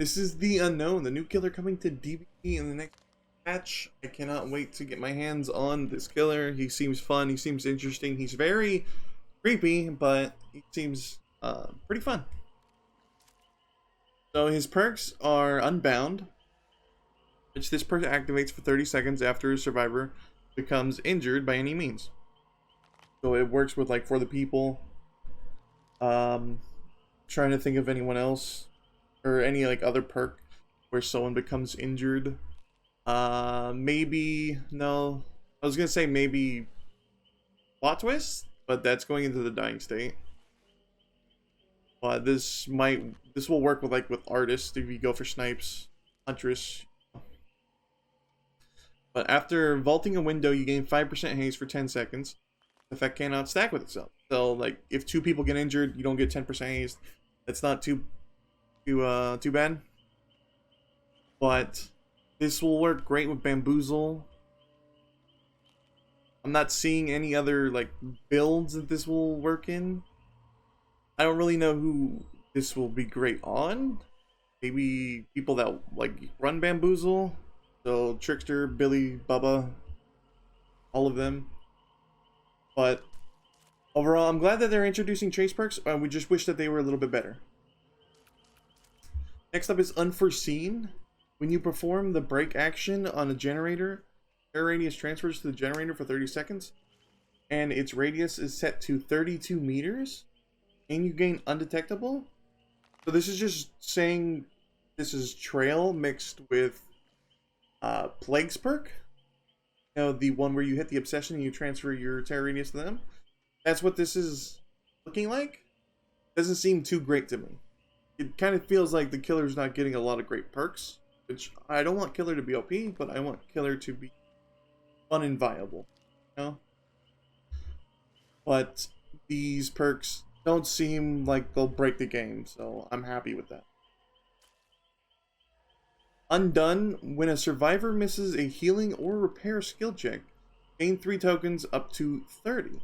This is the unknown, the new killer coming to DBD in the next patch. I cannot wait to get my hands on this killer. He seems fun, he seems interesting, he's very creepy, but he seems pretty fun. So his perks are Unbound, which this perk activates for 30 seconds after a survivor becomes injured by any means. So it works with like For the People. Trying to think of anyone else or any like other perk where someone becomes injured. Maybe no. I was gonna say maybe Plot Twist, but that's going into the dying state. But this will work with like with artists if you go for snipes, huntress. But after vaulting a window, you gain 5% haste for 10 seconds. The effect cannot stack with itself. So like if 2 people get injured, you don't get 10% haste. That's not too bad. But this will work great with Bamboozle. I'm not seeing any other like builds that this will work in. I don't really know who this will be great on. Maybe people that like run Bamboozle. So Trickster, Billy, Bubba, all of them. But overall, I'm glad that they're introducing chase perks. We just wish that they were a little bit better. Next up is Unforeseen. When you perform the break action on a generator, air radius transfers to the generator for 30 seconds. And its radius is set to 32 meters. And you gain Undetectable. So this is just saying this is Trail mixed with Plague's perk. You know, the one where you hit the obsession and you transfer your terror radius to them. That's what this is looking like. Doesn't seem too great to me. It kind of feels like the killer's not getting a lot of great perks. Which, I don't want killer to be OP, but I want killer to be fun and viable. You know? But these perks don't seem like they'll break the game, so I'm happy with that. Undone. When a survivor misses a healing or repair skill check, gain 3 tokens up to 30.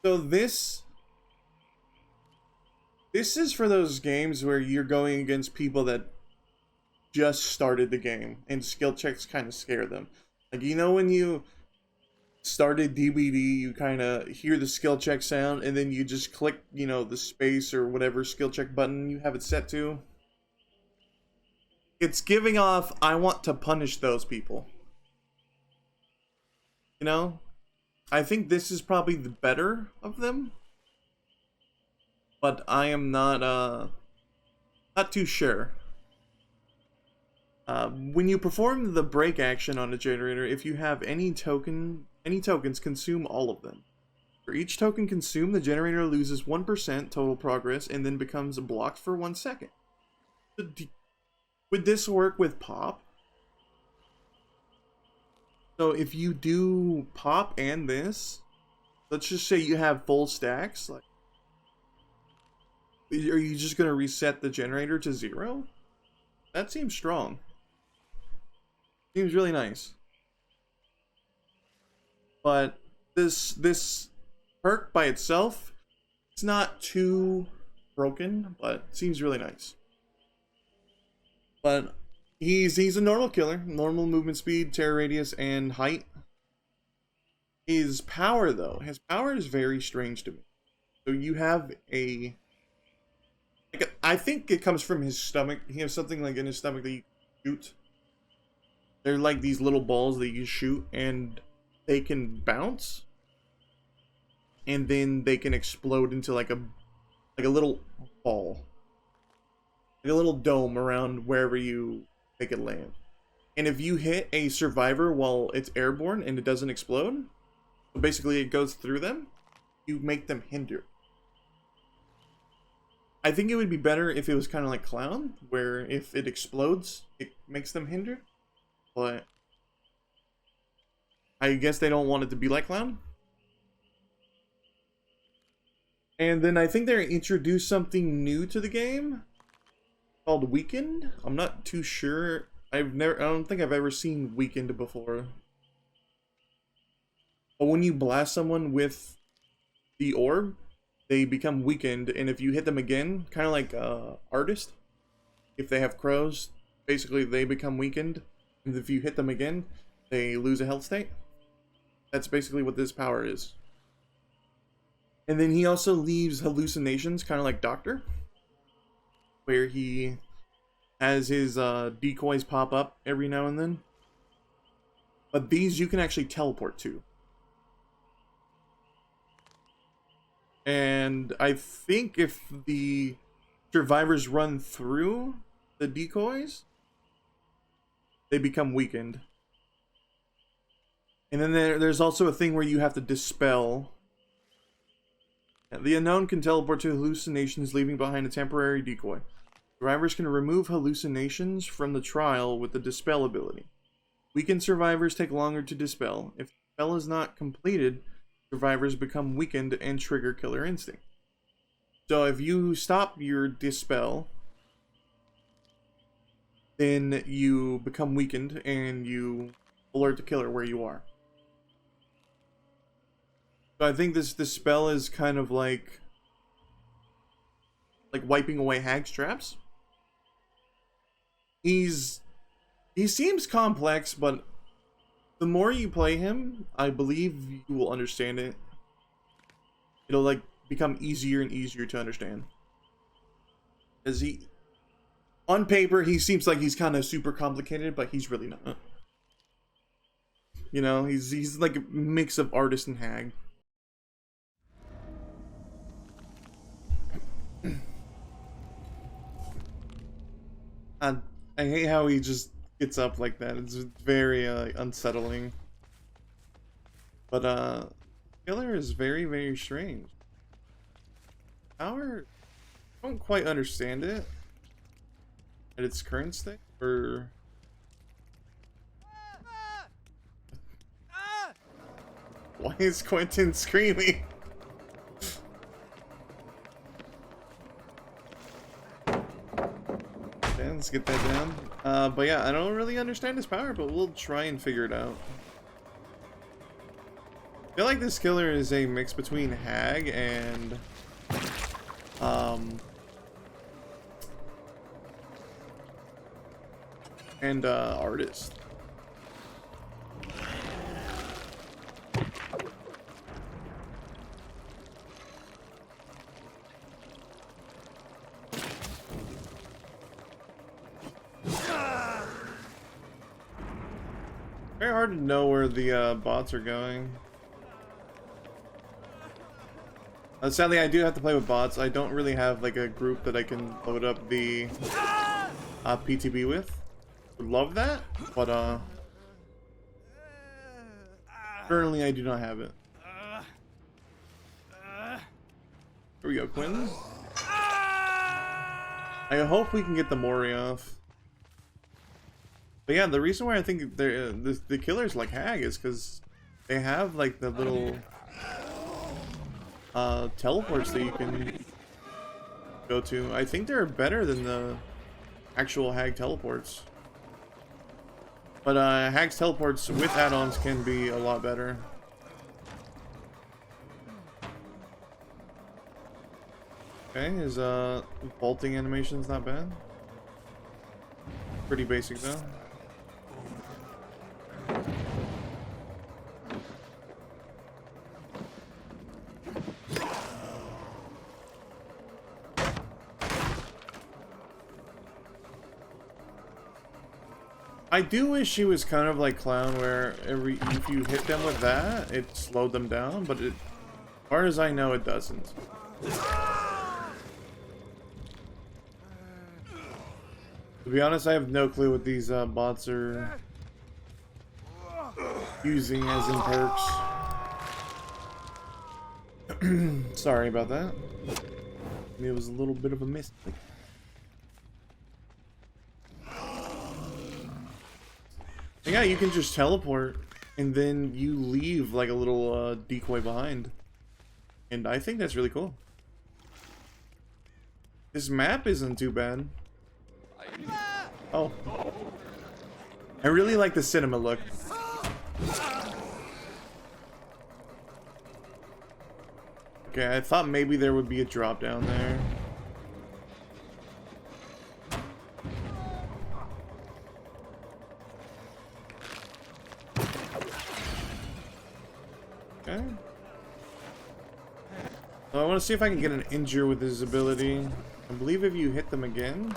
So this is for those games where you're going against people that just started the game and skill checks kind of scare them. Like, you know, when you started DBD, you kind of hear the skill check sound and then you just click, you know, the space or whatever skill check button you have it set to. It's giving off, I want to punish those people. You know? I think this is probably the better of them. But I am not too sure. When you perform the break action on a generator, if you have any tokens, consume all of them. For each token consumed, the generator loses 1% total progress and then becomes blocked for 1 second. Would this work with pop? So if you do pop and this, let's just say you have full stacks, like, are you just gonna reset the generator to 0? That seems strong. Seems really nice. But this perk by itself, it's not too broken, but seems really nice. But he's a normal killer, normal movement speed, terror radius, and height. His power though, his power is very strange to me. So you have a, like, I think it comes from his stomach. He has something like in his stomach that you shoot. They're like these little balls that you shoot and they can bounce. And then they can explode into like a little ball. Like a little dome around wherever you make it land. And if you hit a survivor while it's airborne and it doesn't explode, so basically it goes through them, you make them hinder. I think it would be better if it was kind of like Clown, where if it explodes, it makes them hinder. But I guess they don't want it to be like Clown. And then I think they introduced something new to the game called Weakened. I'm not too sure. I don't think I've ever seen Weakened before. But when you blast someone with the orb, they become weakened, and if you hit them again, kind of like Artist, if they have crows, basically they become weakened, and if you hit them again, they lose a health state. That's basically what this power is. And then he also leaves hallucinations, kind of like Doctor, where he has his decoys pop up every now and then. But these you can actually teleport to. And I think if the survivors run through the decoys, they become weakened. And then there's also a thing where you have to dispel. The unknown can teleport to hallucinations, leaving behind a temporary decoy. Survivors can remove hallucinations from the trial with the dispel ability. Weakened survivors take longer to dispel. If the spell is not completed, survivors become weakened and trigger killer instinct. So if you stop your dispel, then you become weakened and you alert the killer where you are. So I think this spell is kind of like wiping away Hag's traps. He seems complex, but the more you play him, I believe you will understand it. It'll like become easier and easier to understand. As on paper, he seems like he's kind of super complicated, but he's really not. You know, he's like a mix of artist and hag. I hate how he just gets up like that. It's very unsettling. But Killer is very, very strange. Power, I don't quite understand it at its current state. Or why is Quentin screaming? Let's get that down. But yeah, I don't really understand his power, but we'll try and figure it out. I feel like this killer is a mix between hag and artist. Very hard to know where the bots are going. Sadly, I do have to play with bots. I don't really have like a group that I can load up the PTB with. Would love that, but currently I do not have it. Here we go, Quinn. I hope we can get the Mori off. But yeah, the reason why I think the killers like hag is because they have like the little teleports that you can go to. I think they're better than the actual hag teleports. But hag's teleports with add-ons can be a lot better. Okay, his vaulting animation's not bad. Pretty basic though. I do wish she was kind of like Clown, where if you hit them with that, it slowed them down, but as far as I know, it doesn't. To be honest, I have no clue what these bots are using as in perks. Sorry about that. It was a little bit of a mistake. Yeah, you can just teleport and then you leave like a little decoy behind. And I think that's really cool. This map isn't too bad. Oh. I really like the cinema look. Okay, I thought maybe there would be a drop down there. Okay. So I want to see if I can get an injure with his ability. I believe if you hit them again,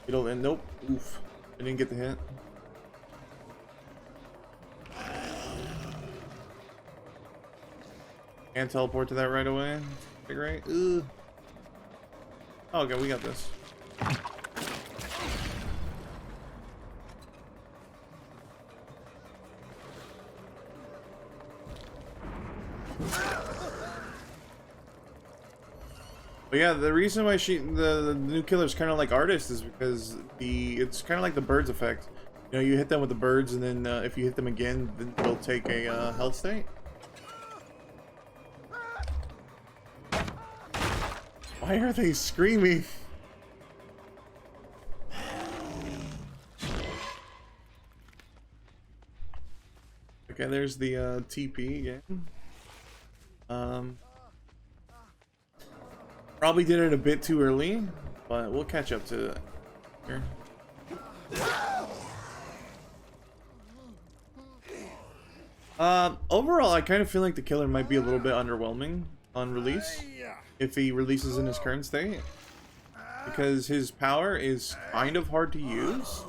it'll end. Nope. Oof. I didn't get the hit. Can't teleport to that right away. Great. Ugh. Oh, okay, we got this. But yeah, the reason why the new killer is kind of like Artist is because it's kind of like the birds effect. You know, you hit them with the birds, and then if you hit them again, then they'll take a health state. Why are they screaming? Okay, there's the TP again. Probably did it a bit too early, but we'll catch up to it here. Overall, I kind of feel like the killer might be a little bit underwhelming on release if he releases in his current state, because his power is kind of hard to use,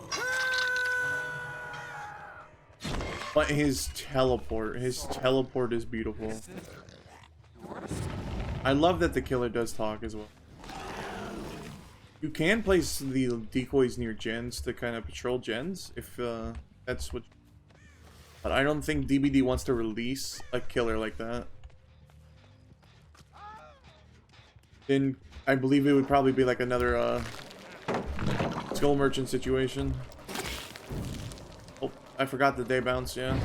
but his teleport is beautiful. I love that the killer does talk as well. You can place the decoys near gens to kind of patrol gens if that's what. But I don't think DBD wants to release a killer like that. Then I believe it would probably be like another Skull Merchant situation. Oh, I forgot the day bounce, yeah.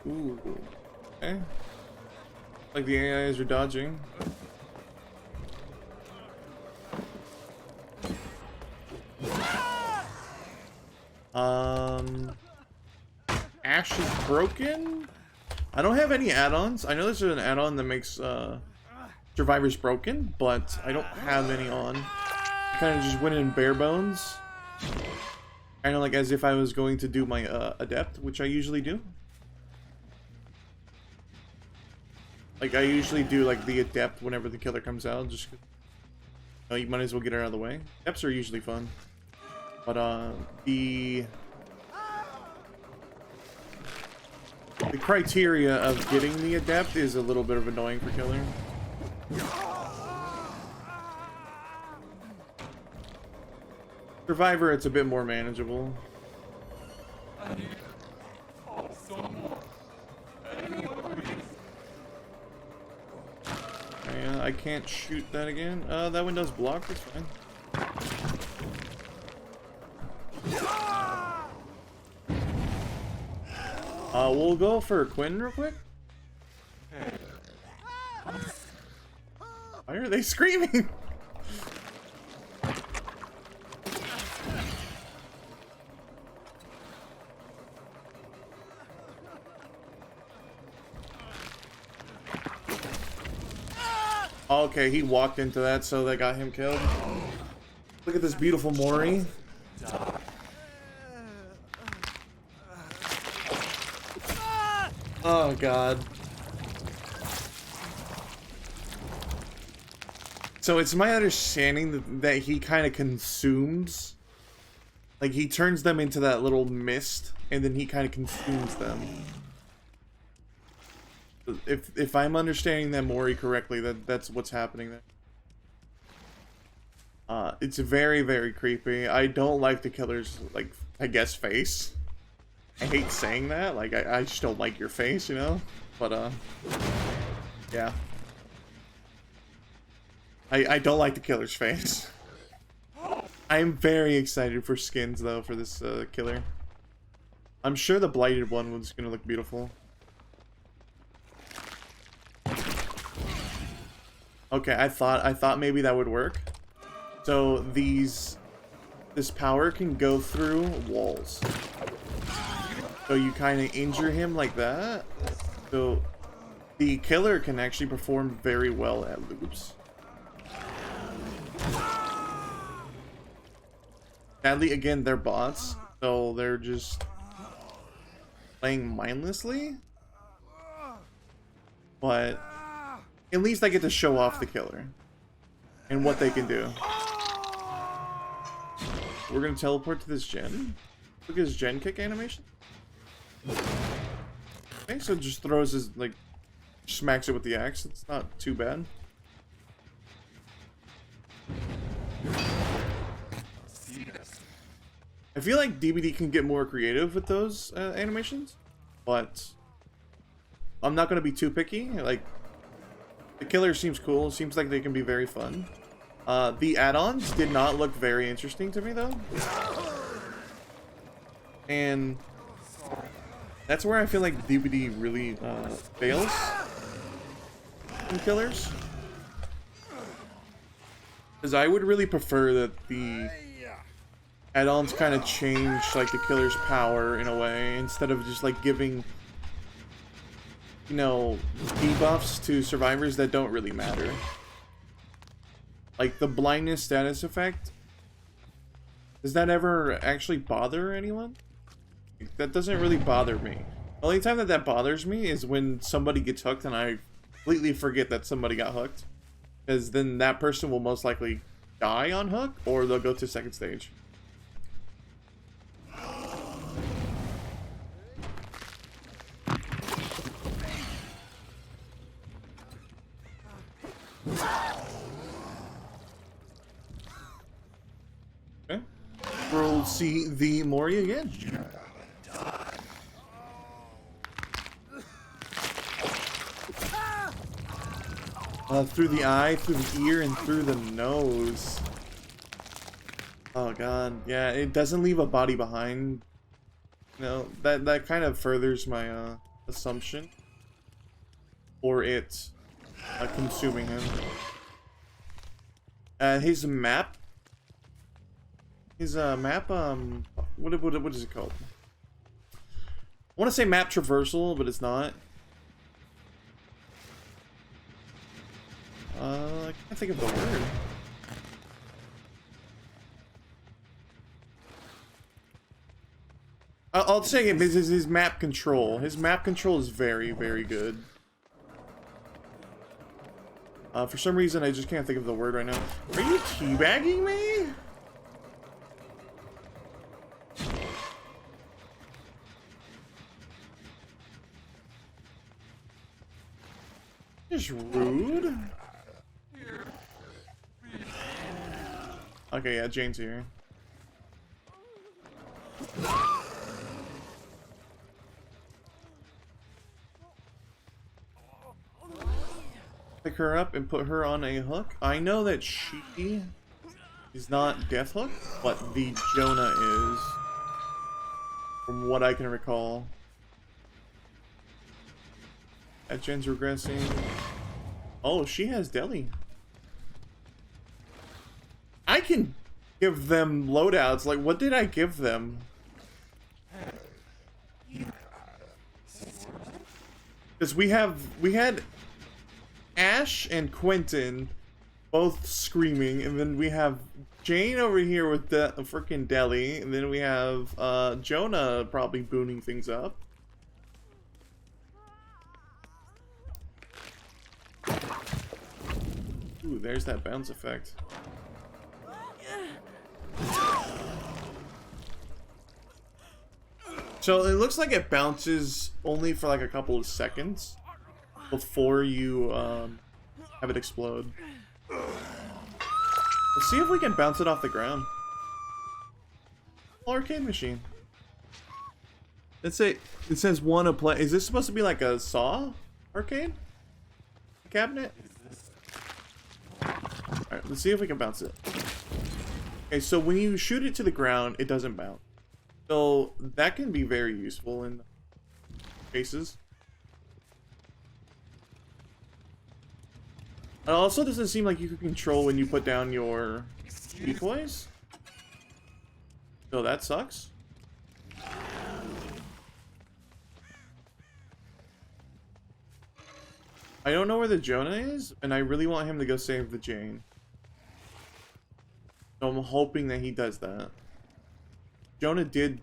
Ooh, okay. Like the AIs are dodging. Ash is broken. I don't have any add-ons. I know there's an add-on that makes survivors broken, but I don't have any on. I kind of just went in bare bones, kind of like as if I was going to do my adept, which I usually do. Like I usually do like the adept whenever the killer comes out, just you might as well get it out of the way. Adepts are usually fun, but the criteria of getting the adept is a little bit of annoying for killer. Survivor, it's a bit more manageable. Yeah, I can't shoot that again. That one does block, that's fine. We'll go for Quinn real quick. Why are they screaming? Okay, he walked into that, so they got him killed. Look at this beautiful Mori. Oh god. So it's my understanding that he kind of consumes, like he turns them into that little mist and then he kind of consumes them. If I'm understanding that Mori correctly, that's what's happening there. It's very, very creepy. I don't like the killer's, like, I guess, face. I hate saying that, like, I just don't like your face, you know? But, yeah. I don't like the killer's face. I'm very excited for skins, though, for this, killer. I'm sure the blighted one was gonna look beautiful. Okay, I thought maybe that would work. So this power can go through walls. So you kind of injure him like that. So the killer can actually perform very well at loops. Sadly, again, they're bots, so they're just playing mindlessly. But at least I get to show off the killer and what they can do. We're gonna teleport to this gen. Look at his gen kick animation. Okay, so it just throws his, like, smacks it with the axe. It's not too bad. I feel like DBD can get more creative with those animations, but I'm not gonna be too picky. Like, the killer seems cool. Seems like they can be very fun. The add-ons did not look very interesting to me though, and that's where I feel like DBD really fails in killers. Because I would really prefer that the add-ons kind of change like the killer's power in a way, instead of just like giving, you know, debuffs to survivors that don't really matter. Like the blindness status effect. Does that ever actually bother anyone? That doesn't really bother me. The only time that that bothers me is when somebody gets hooked and I completely forget that somebody got hooked. Because then that person will most likely die on hook, or they'll go to second stage. Okay. We'll see the Mori again. Through the eye, through the ear, and through the nose. Oh god, yeah, it doesn't leave a body behind. You know, that kind of furthers my assumption for it consuming him. His map. His map. What is it called? I want to say map traversal, but it's not. I can't think of the word. I'll say it. His map control. His map control is very, very good. For some reason, I just can't think of the word right now. Are you teabagging me? Just rude. Okay, yeah, Jane's here. Pick her up and put her on a hook. I know that she is not Death Hook, but the Jonah is, from what I can recall. That gen's regressing. Oh, she has Deli. I can give them loadouts. Like, what did I give them? Because we had Ash and Quentin both screaming, and then we have Jane over here with the freaking Deli, and then we have Jonah probably booning things up. Ooh, there's that bounce effect. So it looks like it bounces only for like a couple of seconds before you have it explode. Let's see if we can bounce it off the ground. Arcade machine. Let's say it says one to play. Is this supposed to be like a Saw arcade cabinet? Alright, let's see if we can bounce it. Okay, so when you shoot it to the ground, it doesn't bounce. So that can be very useful in cases. It also doesn't seem like you can control when you put down your decoys. So that sucks. I don't know where the Jonah is, and I really want him to go save the Jane. So I'm hoping that he does that. Jonah did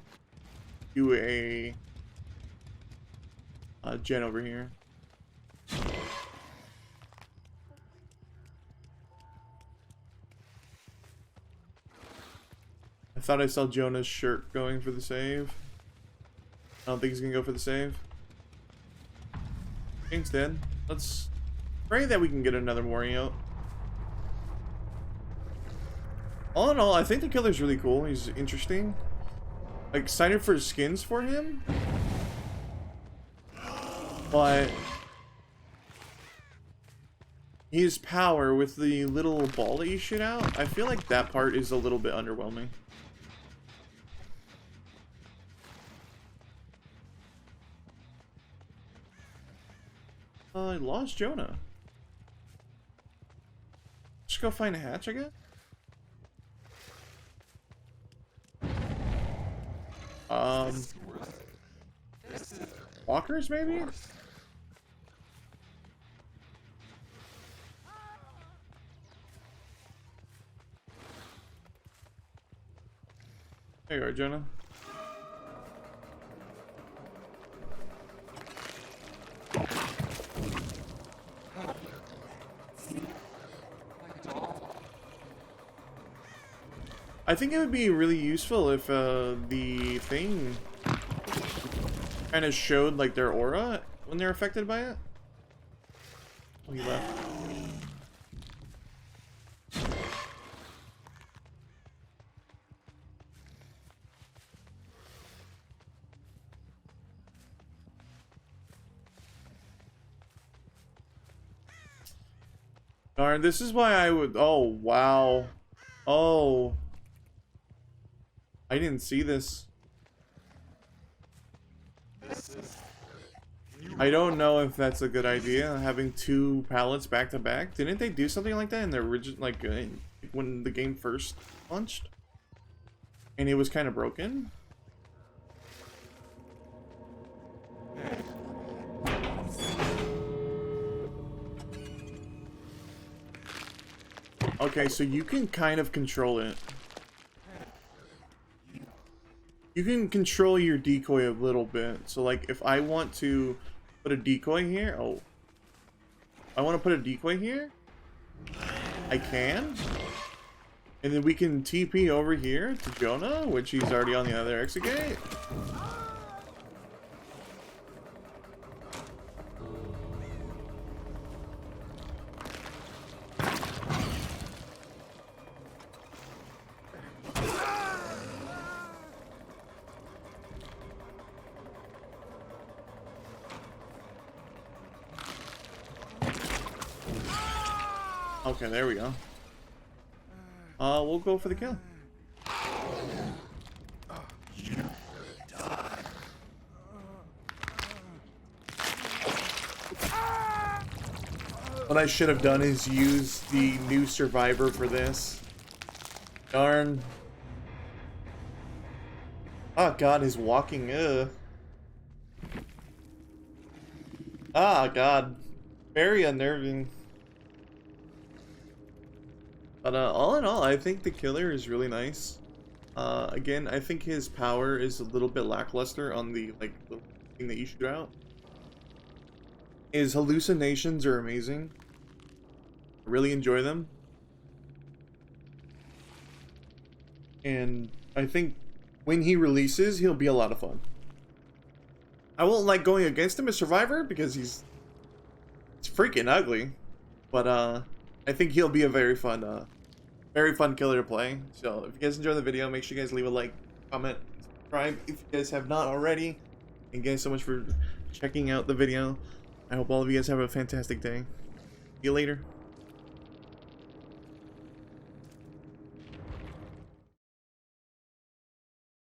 do a gen over here. I thought I saw Jonah's shirt going for the save. I don't think he's gonna go for the save. King's dead. Let's pray that we can get another Mori out. All in all, I think the killer's really cool. He's interesting. Excited for skins for him. But his power with the little ball that you shoot out, I feel like that part is a little bit underwhelming. I lost Jonah. Just go find a hatch, I guess. Walkers, maybe? There you are, Jonah. I think it would be really useful if the thing kind of showed like their aura when they're affected by it. Oh, he left. Darn, this is why I would. Oh, wow. Oh. I didn't see this. I don't know if that's a good idea, having two pallets back to back. Didn't they do something like that in the original, like when the game first launched? And it was kind of broken? Okay, so you can kind of control it. You can control your decoy a little bit. So like if I want to put a decoy here, oh. I want to put a decoy here. I can. And then we can TP over here to Jonah, which he's already on the other exit gate. Okay, there we go. We'll go for the kill. What I should have done is use the new survivor for this. Darn. Oh god, his walking, Ah god. Very unnerving. But all in all, I think the killer is really nice. Again, I think his power is a little bit lackluster on the like little thing that you shoot out. His hallucinations are amazing. I really enjoy them. And I think when he releases, he'll be a lot of fun. I won't like going against him as Survivor because he's freaking ugly. But I think he'll be a very fun killer to play. So if you guys enjoyed the video, make sure you guys leave a like, comment, subscribe if you guys have not already. Thank you guys so much for checking out the video. I hope all of you guys have a fantastic day. See you later.